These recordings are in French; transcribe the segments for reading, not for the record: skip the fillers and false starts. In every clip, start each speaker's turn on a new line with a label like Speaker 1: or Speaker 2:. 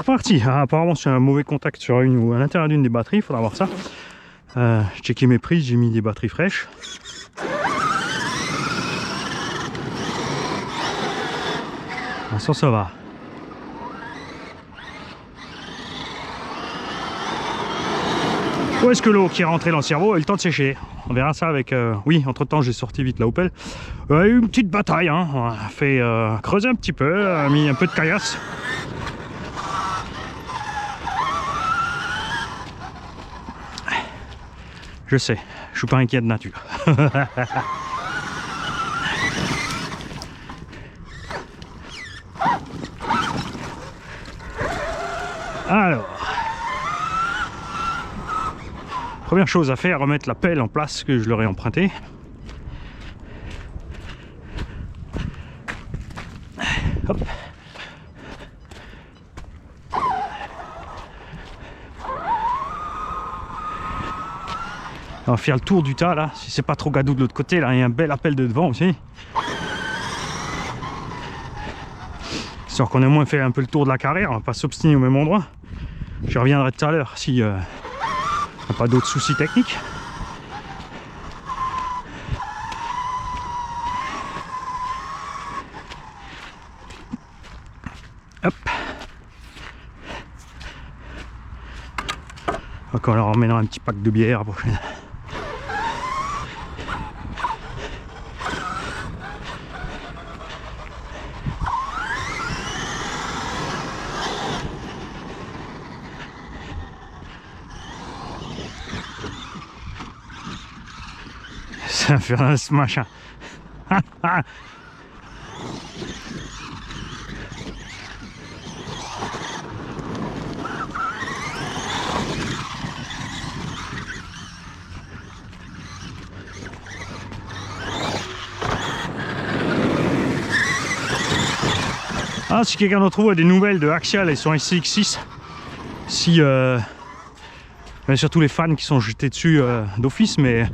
Speaker 1: reparti. Ah, apparemment c'est un mauvais contact sur une ou à l'intérieur d'une des batteries, il faudra voir ça. J'ai checké mes prises, j'ai mis des batteries fraîches. Ça va. Où est-ce que l'eau qui est rentrée dans le cerveau a eu le temps de sécher? On verra ça avec... Oui, entre-temps, j'ai sorti vite la Opel. Une petite bataille, hein. On a fait creuser un petit peu, a mis un peu de caillasse. Je sais, je suis pas inquiet de nature. Alors... Première chose à faire, remettre la pelle en place que je leur ai emprunté. Hop. On va faire le tour du tas là, si c'est pas trop gadou de l'autre côté, là il y a un bel appel de devant aussi. Histoire qu'on ait moins fait un peu le tour de la carrière, on va pas s'obstiner au même endroit. Je reviendrai tout à l'heure si pas d'autres soucis techniques. Hop. Donc on leur emmènera un petit pack de bière la prochaine. Ça va faire ce machin. Ah, si quelqu'un d'entre vous a des nouvelles de Axial et son SCX6, si bien surtout les fans qui sont jetés dessus d'office, mais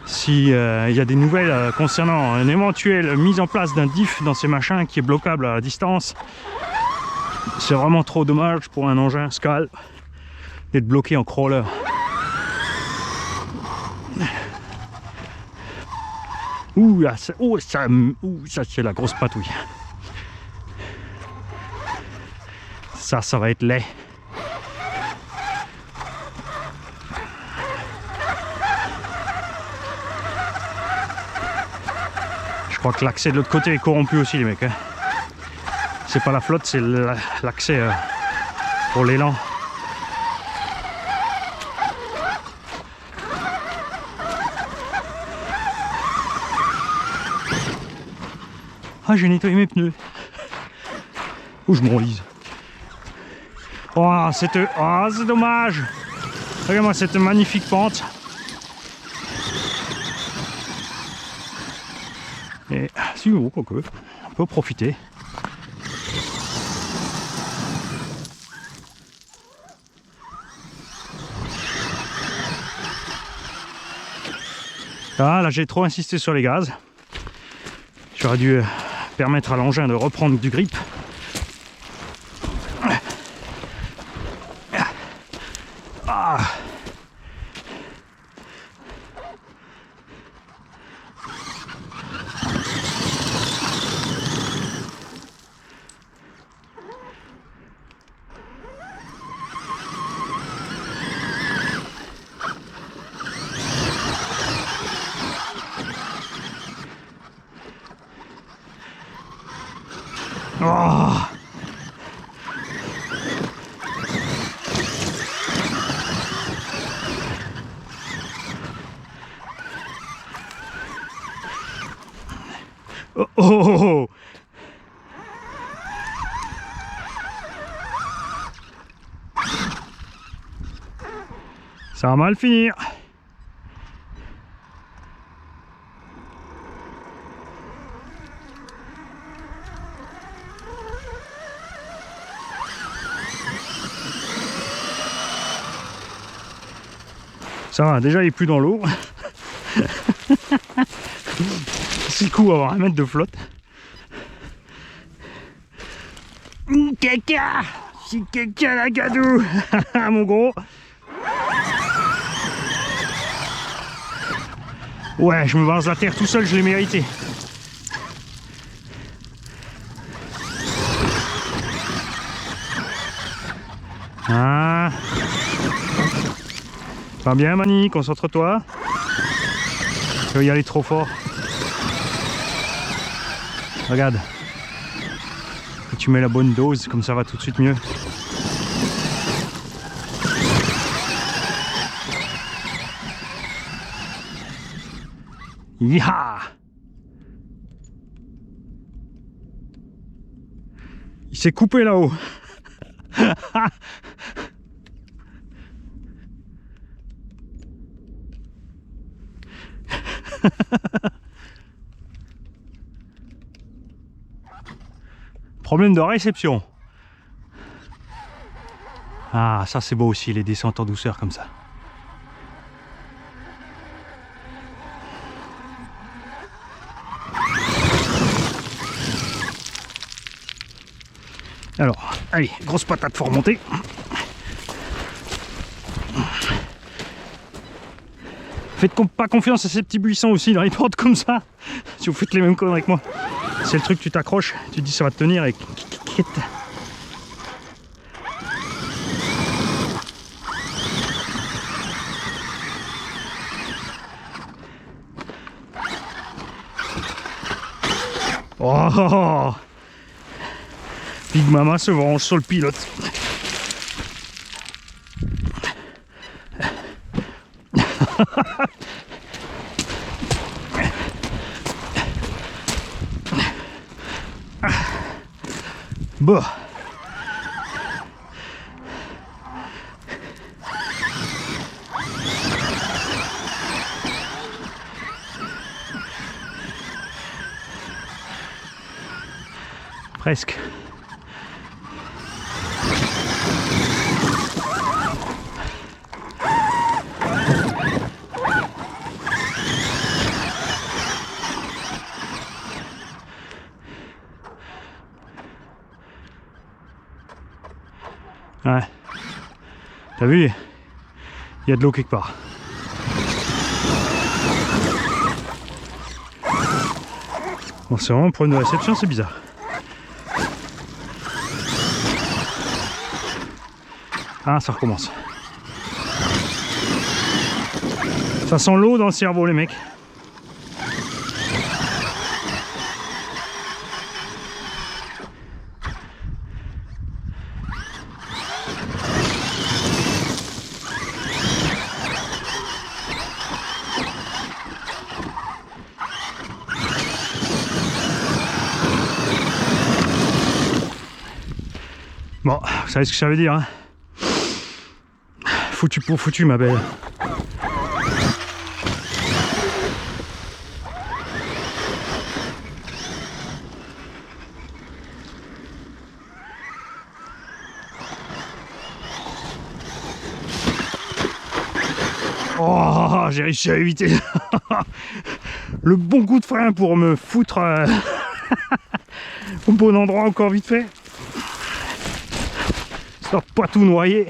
Speaker 1: si il y a des nouvelles concernant une éventuelle mise en place d'un diff dans ces machins qui est bloquable à distance, c'est vraiment trop dommage pour un engin Scal d'être bloqué en crawler. Ouh, là, ça c'est la grosse patouille. Ça va être laid. Je crois que l'accès de l'autre côté est corrompu aussi, les mecs. Hein. C'est pas la flotte, c'est l'accès pour l'élan. Ah, j'ai nettoyé mes pneus. Ouh, je m'enlise. Oh, c'est dommage. Regarde-moi cette magnifique pente. Et si, oh, quoique, on peut profiter. Ah, là, j'ai trop insisté sur les gaz. J'aurais dû permettre à l'engin de reprendre du grip. Ah. Oh. Oh, oh, oh. Ça va mal finir. Ça va, déjà il est plus dans l'eau. C'est cool avoir un mètre de flotte. Caca, Chikekalagadou. Mon gros. Ouais, je me balance la terre tout seul, je l'ai mérité. Ah. Pas bien, Mani, concentre-toi. Tu vas y aller trop fort. Regarde. Et tu mets la bonne dose, comme ça va tout de suite mieux. Yaha! Il s'est coupé là-haut. Problème de réception. Ah, ça c'est beau aussi, les descentes en douceur comme ça. Alors, allez, grosse patate, faut remonter. Faites pas confiance à ces petits buissons aussi dans les portes comme ça. Si vous faites les mêmes conneries que moi. C'est le truc, tu t'accroches, tu te dis ça va te tenir et... Oh! Big Mama se venge sur le pilote. Bon. Presque. Ouais. T'as vu? Il y a de l'eau quelque part. Bon, c'est vraiment pour une réception, c'est bizarre. Ah, ça recommence. Ça sent l'eau dans le cerveau, les mecs. Bon, vous savez ce que ça veut dire, hein? Foutu pour foutu, ma belle. Oh, j'ai réussi à éviter le bon coup de frein pour me foutre au bon endroit encore vite fait. Histoire de pas tout noyer.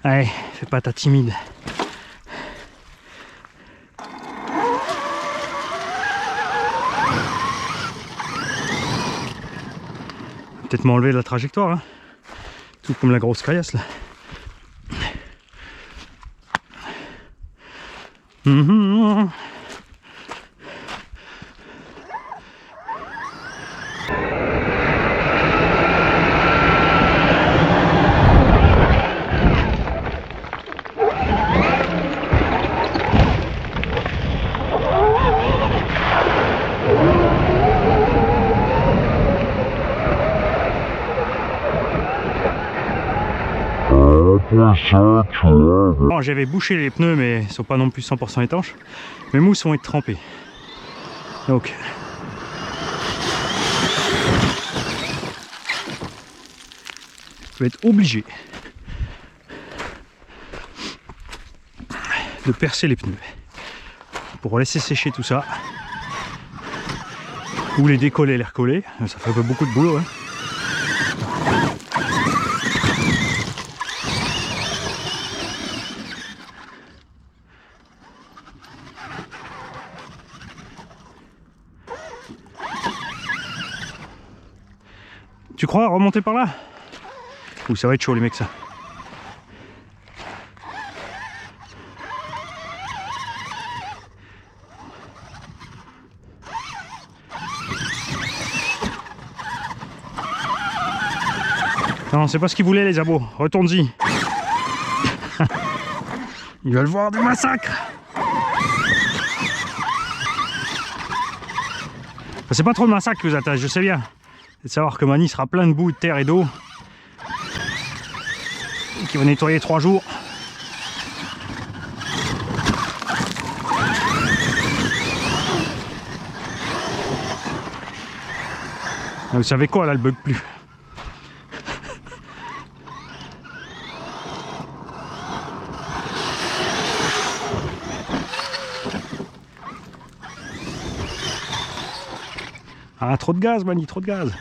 Speaker 1: Allez, fais pas ta timide. Peut-être m'enlever la trajectoire, hein. Tout comme la grosse caillasse là. Bon, j'avais bouché les pneus mais ils sont pas non plus 100% étanches. Mes mousses vont être trempées. Donc je vais être obligé de percer les pneus pour laisser sécher tout ça Ou les décoller, les recoller. Ça fait beaucoup de boulot. Hein. Tu crois remonter par là? Ouh, ça va être chaud les mecs ça. Non, c'est pas ce qu'ils voulaient les abos. Retourne-y. Ils veulent voir du massacre. Enfin, c'est pas trop le massacre que vous attache, je sais bien. C'est de savoir que Mani sera plein de boue, de terre et d'eau. Qui va nettoyer 3 jours. Vous savez quoi, là, elle bug plus. Ah, trop de gaz, Mani, trop de gaz.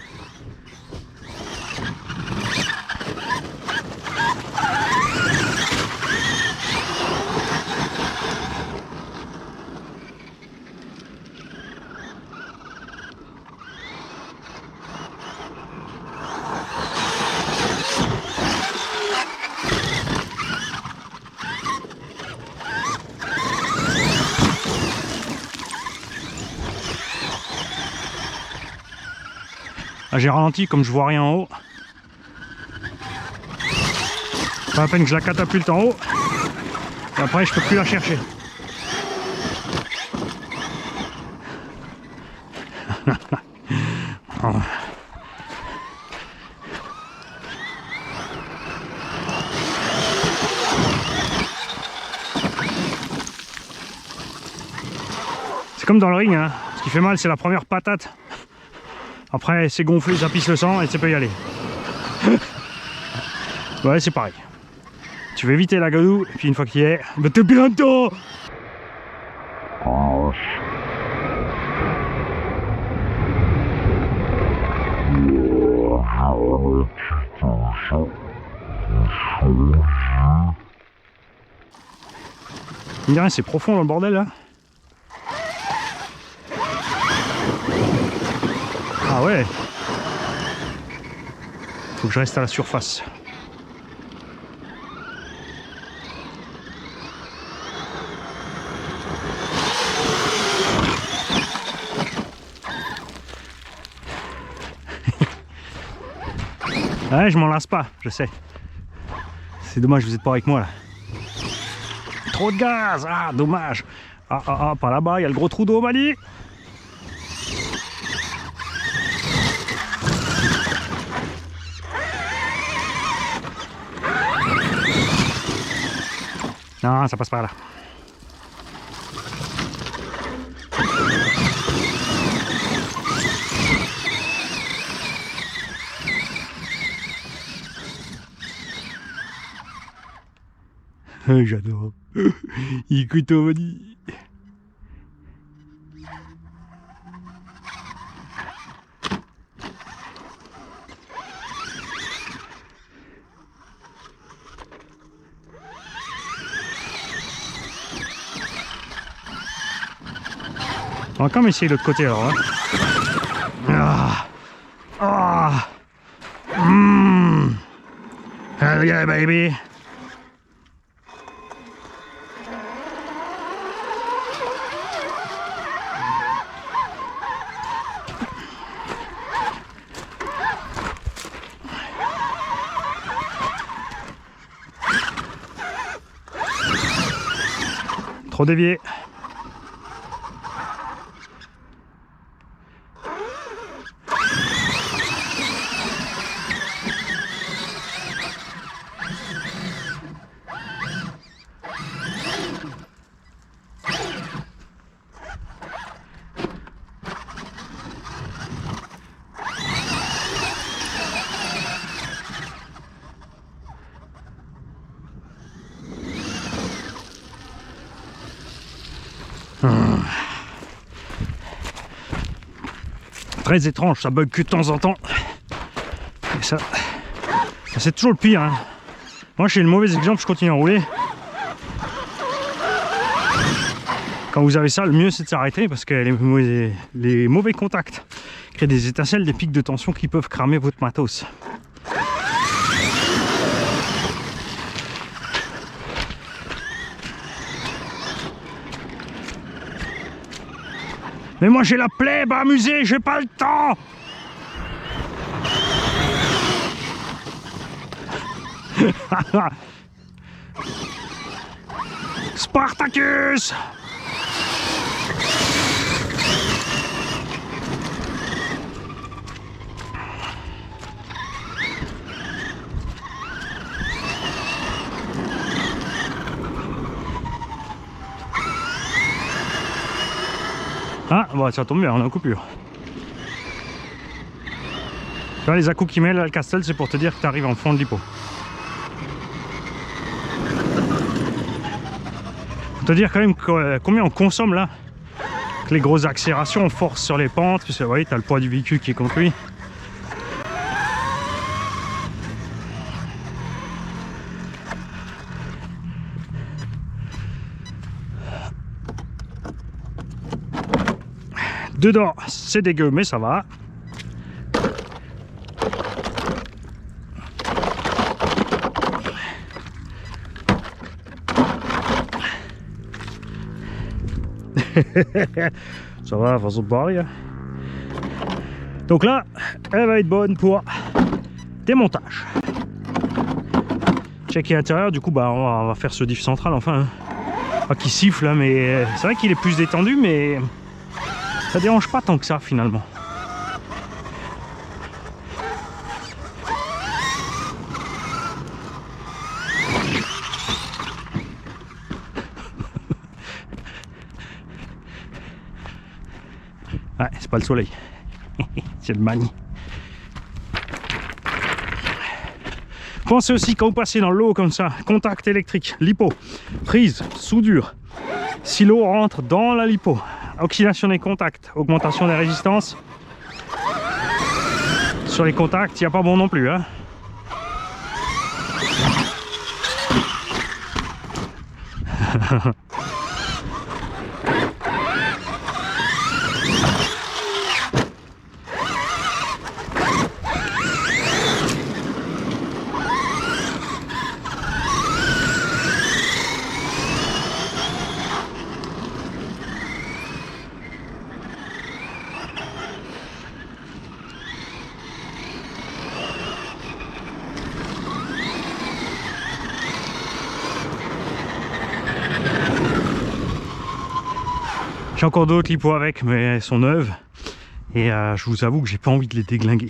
Speaker 1: Ah, j'ai ralenti comme je vois rien en haut. Pas la peine que je la catapulte en haut. Et après je peux plus la chercher. Oh. C'est comme dans le ring, hein. Ce qui fait mal c'est la première patate. Après c'est gonflé, ça pisse le sang et ça peut y aller. Ouais, c'est pareil. Tu veux éviter la gadoue, et puis une fois qu'il y est, bah t'es bientôt. Il y a rien, c'est profond dans le bordel là. Ah ouais. Faut que je reste à la surface. Ouais, je m'en lasse pas, je sais. C'est dommage, vous êtes pas avec moi là. Trop de gaz, ah dommage. Ah, par là-bas, il y a le gros trou d'eau, Mani. Non, ça passe par là. J'adore. Écoute, Mani. On va quand même essayer de l'autre côté alors. Hein. Ah. Ah. Hell yeah, baby. Trop dévié. Très étrange, ça bug que de temps en temps. Et ça c'est toujours le pire. Hein. Moi, j'ai le mauvais exemple, je continue à rouler. Quand vous avez ça, le mieux c'est de s'arrêter parce que les mauvais contacts créent des étincelles, des pics de tension qui peuvent cramer votre matos. Mais moi j'ai la plèbe à amuser, j'ai pas le temps. Spartacus! Ah, bon, ça tombe bien, on est en coupure. Tu vois, les à-coups qu'il met là, le Castel, c'est pour te dire que tu arrives en fond de l'hypo. Faut te dire quand même combien on consomme là. Que les grosses accélérations, on force sur les pentes, parce que vous voyez, tu as le poids du véhicule qui est contre lui. Dedans, c'est dégueu, mais ça va. Ça va, façon de parler. Donc là, elle va être bonne pour démontage. Checker l'intérieur, du coup, bah, on va faire ce diff central, enfin. Pas qui siffle, hein, mais c'est vrai qu'il est plus détendu, mais ça dérange pas tant que ça finalement. Ouais, c'est pas le soleil, c'est le mani. Pensez aussi quand vous passez dans l'eau comme ça, contact électrique, lipo, prise, soudure. Si l'eau rentre dans la lipo, oxydation des contacts, augmentation des résistances. Sur les contacts, il n'y a pas bon non plus. Hein. J'ai encore d'autres lipos avec, mais elles sont neuves. Et je vous avoue que j'ai pas envie de les déglinguer.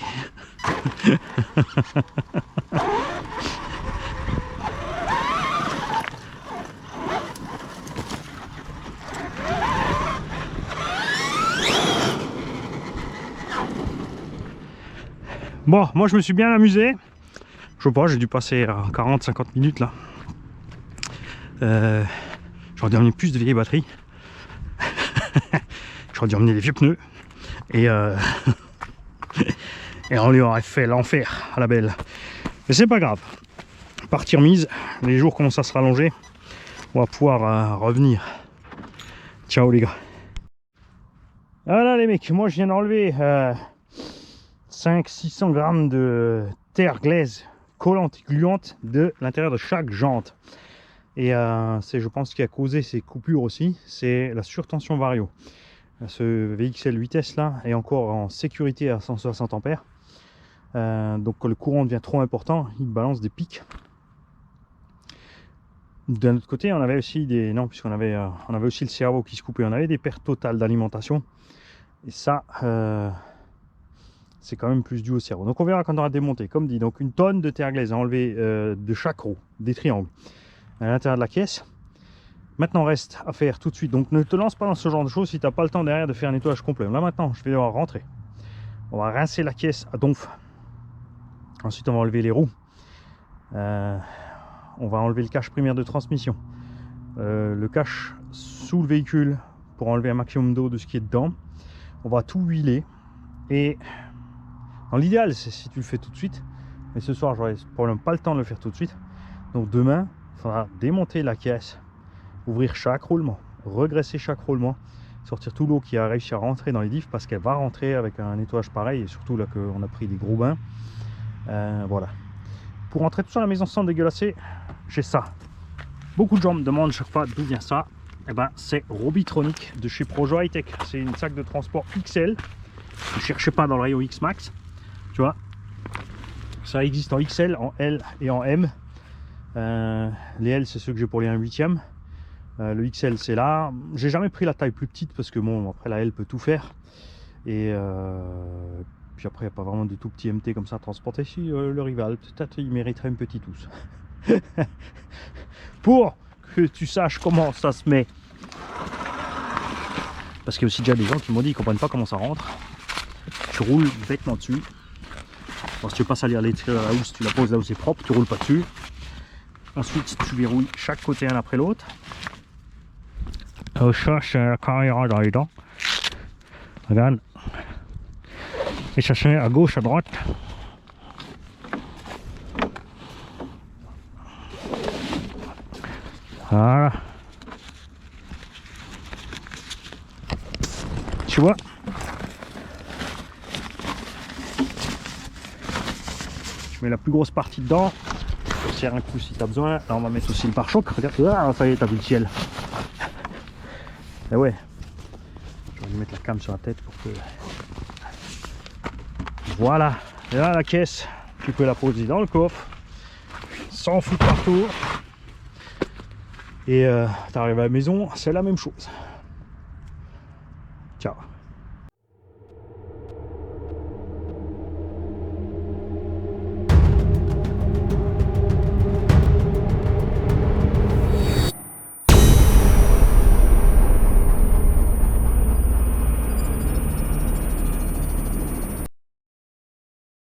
Speaker 1: Bon, moi je me suis bien amusé. Je sais pas, j'ai dû passer 40-50 minutes là. J'aurais dû emmener plus de vieilles batteries. J'aurais dû emmener les vieux pneus. Et, et on lui aurait fait l'enfer à la belle. Mais c'est pas grave. Partie remise, les jours commencent à se rallonger. On va pouvoir revenir. Ciao les gars. Voilà les mecs, moi je viens d'enlever 500-600 grammes de terre glaise collante et gluante de l'intérieur de chaque jante. Et c'est, je pense, ce qui a causé ces coupures aussi, c'est la surtension vario. Ce VXL 8S là est encore en sécurité à 160 ampères. Donc quand le courant devient trop important, il balance des pics. D'un autre côté, on avait aussi des... Non, puisqu'on avait, on avait aussi le cerveau qui se coupait. On avait des pertes totales d'alimentation. Et ça, c'est quand même plus dû au cerveau. Donc on verra quand on aura démonté. Comme dit, donc une tonne de terre glaise à enlever de chaque roue, des triangles, à l'intérieur de la caisse. Maintenant reste à faire tout de suite. Donc ne te lance pas dans ce genre de choses si tu n'as pas le temps derrière de faire un nettoyage complet. Là maintenant, je vais devoir rentrer. On va rincer la caisse à donf. Ensuite, on va enlever les roues. On va enlever le cache primaire de transmission. Le cache sous le véhicule pour enlever un maximum d'eau de ce qui est dedans. On va tout huiler Et dans l'idéal, c'est si tu le fais tout de suite. Mais ce soir, j'aurai probablement pas le temps de le faire tout de suite. Donc demain, il faudra démonter la caisse, ouvrir chaque roulement, regresser chaque roulement, sortir tout l'eau qui a réussi à rentrer dans les diffs, parce qu'elle va rentrer avec un nettoyage pareil, et surtout là qu'on a pris des gros bains. Voilà. Pour rentrer tout ça à la maison sans dégueulasser, j'ai ça. Beaucoup de gens me demandent chaque fois d'où vient ça. Et ben c'est Robitronic de chez Projo High-Tech. C'est une sac de transport XL. Ne cherchez pas dans le rayon X Max. Tu vois, ça existe en XL, en L et en M. Les L, c'est ceux que j'ai pour les 1/8e. Le XL, c'est là. J'ai jamais pris la taille plus petite parce que bon, après la L peut tout faire. Et puis après, il n'y a pas vraiment de tout petit MT comme ça à transporter. Si le rival, peut-être il mériterait une petite housse. Pour que tu saches comment ça se met. Parce qu'il y a aussi déjà des gens qui m'ont dit qu'ils ne comprennent pas comment ça rentre. Tu roules bêtement dessus. Bon, si tu veux pas salir les traits à la housse, tu la poses là où c'est propre, tu roules pas dessus. Ensuite, tu verrouilles chaque côté un après l'autre. Ça, c'est la carrière dans les dents. Regarde. Et ça se met à gauche, à droite. Voilà. Tu vois? Tu mets la plus grosse partie dedans. Tu serres un coup si tu as besoin. Là, on va mettre aussi le pare-choc. Regarde, ah, ça y est, t'as vu le ciel. Et ouais. Je vais lui mettre la cam sur la tête pour que... Voilà. Et là, la caisse, tu peux la poser dans le coffre. Sans foutre partout. Et tu arrives à la maison, c'est la même chose. Ciao.